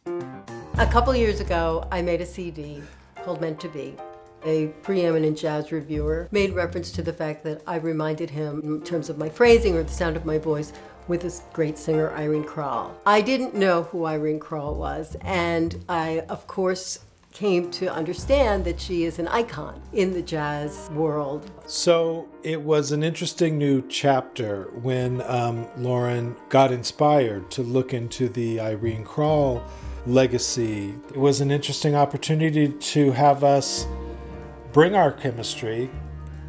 A couple years ago, I made a CD called Meant to Be. A preeminent jazz reviewer made reference to the fact that I reminded him, in terms of my phrasing or the sound of my voice, with this great singer, Irene Kral. I didn't know who Irene Kral was, and I, of course, came to understand that she is an icon in the jazz world. So it was an interesting new chapter when Lauren got inspired to look into the Irene Kral legacy. It was an interesting opportunity to have us bring our chemistry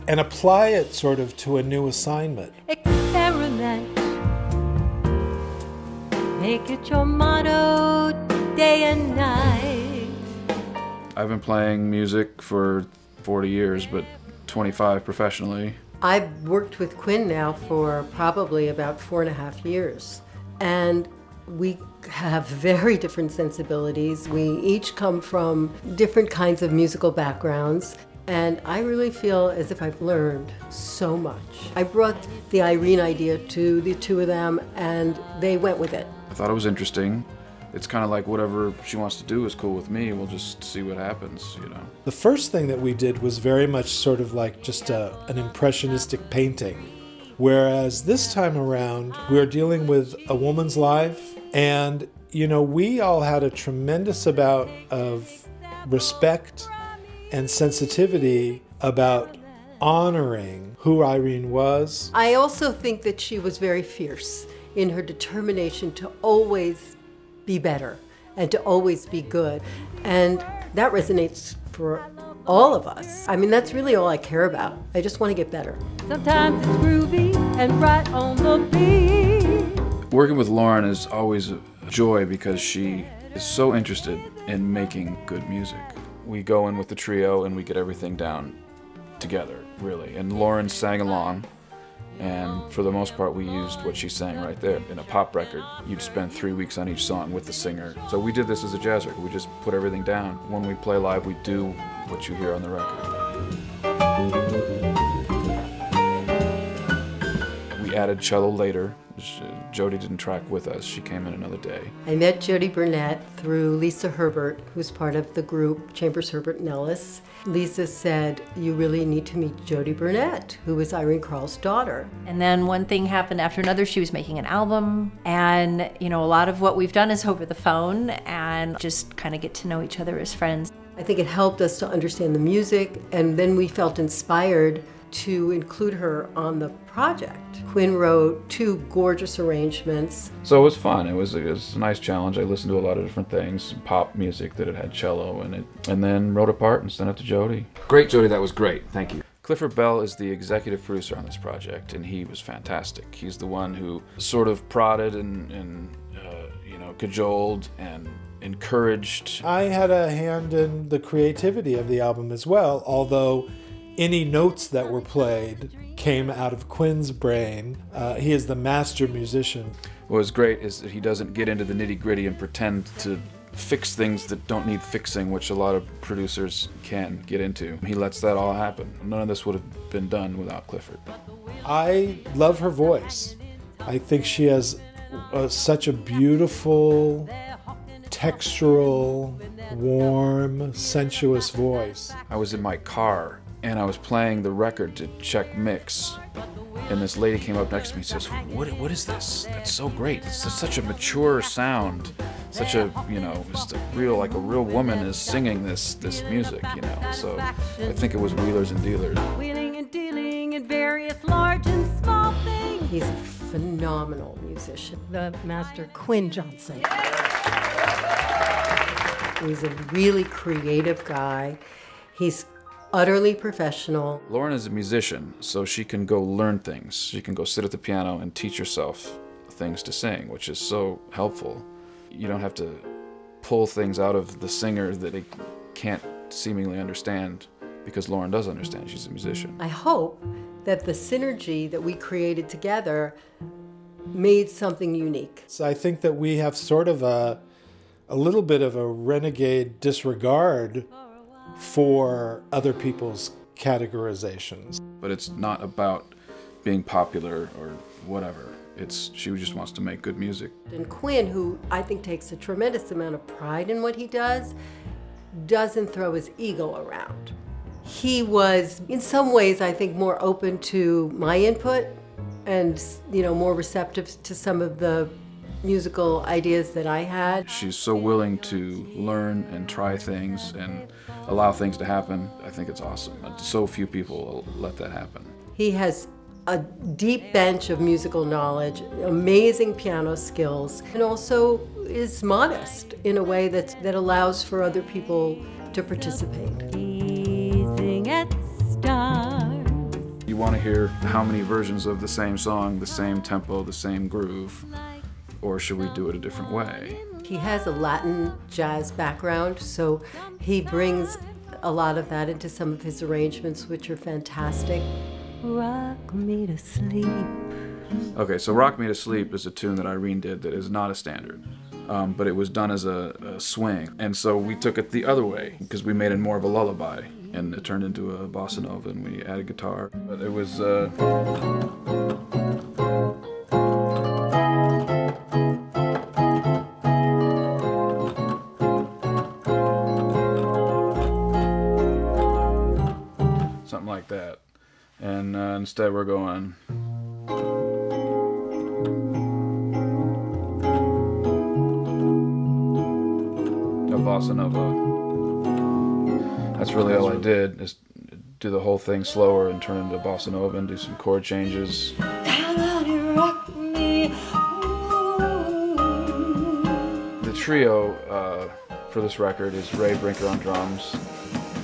and apply it sort of to a new assignment. Experiment. Make it your motto day and night. I've been playing music for 40 years, but 25 professionally. I've worked with Quinn now for probably about 4.5 years. And we have very different sensibilities. We each come from different kinds of musical backgrounds. And I really feel as if I've learned so much. I brought the Irene idea to the two of them, and they went with it. I thought it was interesting. It's kind of like whatever she wants to do is cool with me. We'll just see what happens, you know. The first thing that we did was very much sort of like just an impressionistic painting. Whereas this time around, we're dealing with a woman's life. And, you know, we all had a tremendous amount of respect and sensitivity about honoring who Irene was. I also think that she was very fierce in her determination to always be better and to always be good. And that resonates for all of us. I mean, that's really all I care about. I just want to get better. Sometimes it's groovy and right on the beat. Working with Lauren is always a joy because she is so interested in making good music. We go in with the trio and we get everything down together, really. And Lauren sang along, and for the most part we used what she sang right there. In a pop record, you'd spend 3 weeks on each song with the singer. So we did this as a jazz record. We just put everything down. When we play live, we do what you hear on the record. We added cello later. Jody didn't track with us. She came in another day. I met Jody Burnett through Lisa Herbert, who's part of the group Chambers, Herbert, and Ellis. Lisa said, you really need to meet Jody Burnett, who is Irene Kral's daughter. And then one thing happened after another. She was making an album, and you know, a lot of what we've done is over the phone and just kind of get to know each other as friends. I think it helped us to understand the music, and then we felt inspired to include her on the project. Quinn wrote 2 gorgeous arrangements. So it was fun. It was a nice challenge. I listened to a lot of different things, pop music that had cello in it, and then wrote a part and sent it to Jody. Great, Jody, that was great. Thank you. Clifford Bell is the executive producer on this project, and he was fantastic. He's the one who sort of prodded and cajoled and encouraged. I had a hand in the creativity of the album as well, although any notes that were played came out of Quinn's brain. He is the master musician. What was great is that he doesn't get into the nitty-gritty and pretend to fix things that don't need fixing, which a lot of producers can get into. He lets that all happen. None of this would have been done without Clifford. I love her voice. I think she has such a beautiful, textural, warm, sensuous voice. I was in my car and I was playing the record to check mix, and this lady came up next to me and says, what is this? That's so great. It's such a mature sound. Such a, just a real woman is singing this music, So I think it was Wheelers and Dealers. Wheeling and dealing in various large and small things. He's a phenomenal musician, the master Quinn Johnson. He's a really creative guy. He's utterly professional. Lauren is a musician, so she can go learn things. She can go sit at the piano and teach herself things to sing, which is so helpful. You don't have to pull things out of the singer that they can't seemingly understand, because Lauren does understand. She's a musician. I hope that the synergy that we created together made something unique. So I think that we have sort of a little bit of a renegade disregard for other people's categorizations. But it's not about being popular or whatever. She just wants to make good music. And Quinn, who I think takes a tremendous amount of pride in what he does, doesn't throw his ego around. He was, in some ways, I think, more open to my input and, more receptive to some of the musical ideas that I had. She's so willing to learn and try things and allow things to happen. I think it's awesome. So few people let that happen. He has a deep bench of musical knowledge, amazing piano skills, and also is modest in a way that allows for other people to participate. Gazing at stars. You want to hear how many versions of the same song, the same tempo, the same groove, or should we do it a different way? He has a Latin jazz background, so he brings a lot of that into some of his arrangements, which are fantastic. Rock me to sleep. Okay, so Rock Me to Sleep is a tune that Irene did that is not a standard, but it was done as a swing. And so we took it the other way because we made it more of a lullaby, and it turned into a bossa nova, and we added guitar. But it was... something like that. And instead we're going... a bossa nova. That's really all I did, is do the whole thing slower and turn into bossa nova and do some chord changes. Rock me. The trio for this record is Ray Brinker on drums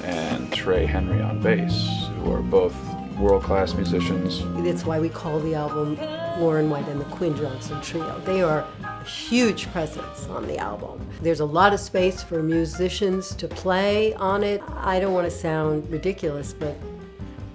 and Trey Henry on bass, who are both world-class musicians. That's why we call the album Lauren White and the Quinn Johnson Trio. They are a huge presence on the album. There's a lot of space for musicians to play on it. I don't want to sound ridiculous, but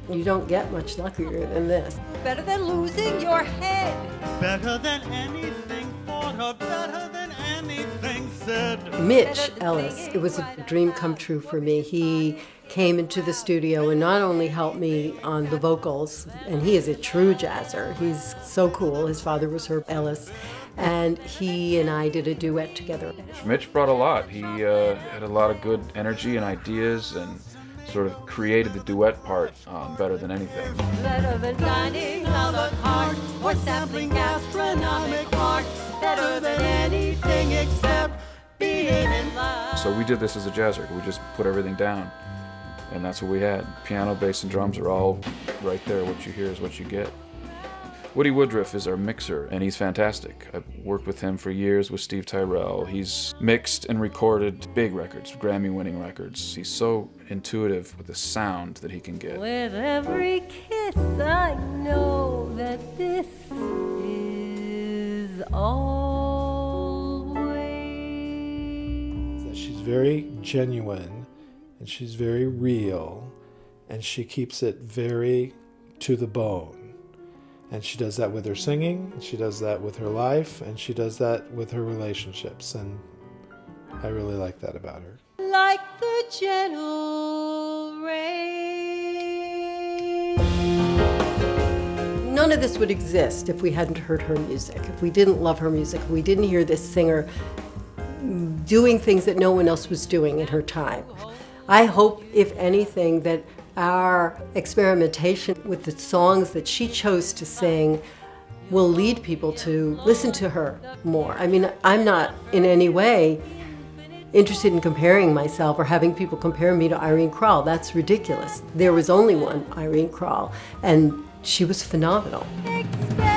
you don't get much luckier than this. Better than losing your head. Better than anything thought of, better than anything said. Mitch Ellis, it was a dream come true for me. He came into the studio and not only helped me on the vocals, and he is a true jazzer. He's so cool. His father was Herb Ellis, and he and I did a duet together. Mitch brought a lot. He had a lot of good energy and ideas and sort of created the duet part better than anything. Better than dining a la carte or sampling gastronomic art. Better than anything except being in love. So we did this as a jazz record. We just put everything down, and that's what we had. Piano, bass, and drums are all right there. What you hear is what you get. Woody Woodruff is our mixer, and he's fantastic. I've worked with him for years with Steve Tyrell. He's mixed and recorded big records, Grammy-winning records. He's so intuitive with the sound that he can get. With every kiss, I know that this is always. She's very genuine, and she's very real, and she keeps it very to the bone. And she does that with her singing, and she does that with her life, and she does that with her relationships. And I really like that about her. Like the gentle rain. None of this would exist if we hadn't heard her music, if we didn't love her music, if we didn't hear this singer doing things that no one else was doing in her time. I hope, if anything, that our experimentation with the songs that she chose to sing will lead people to listen to her more. I mean, I'm not in any way interested in comparing myself or having people compare me to Irene Kral. That's ridiculous. There was only one Irene Kral, and she was phenomenal. Expect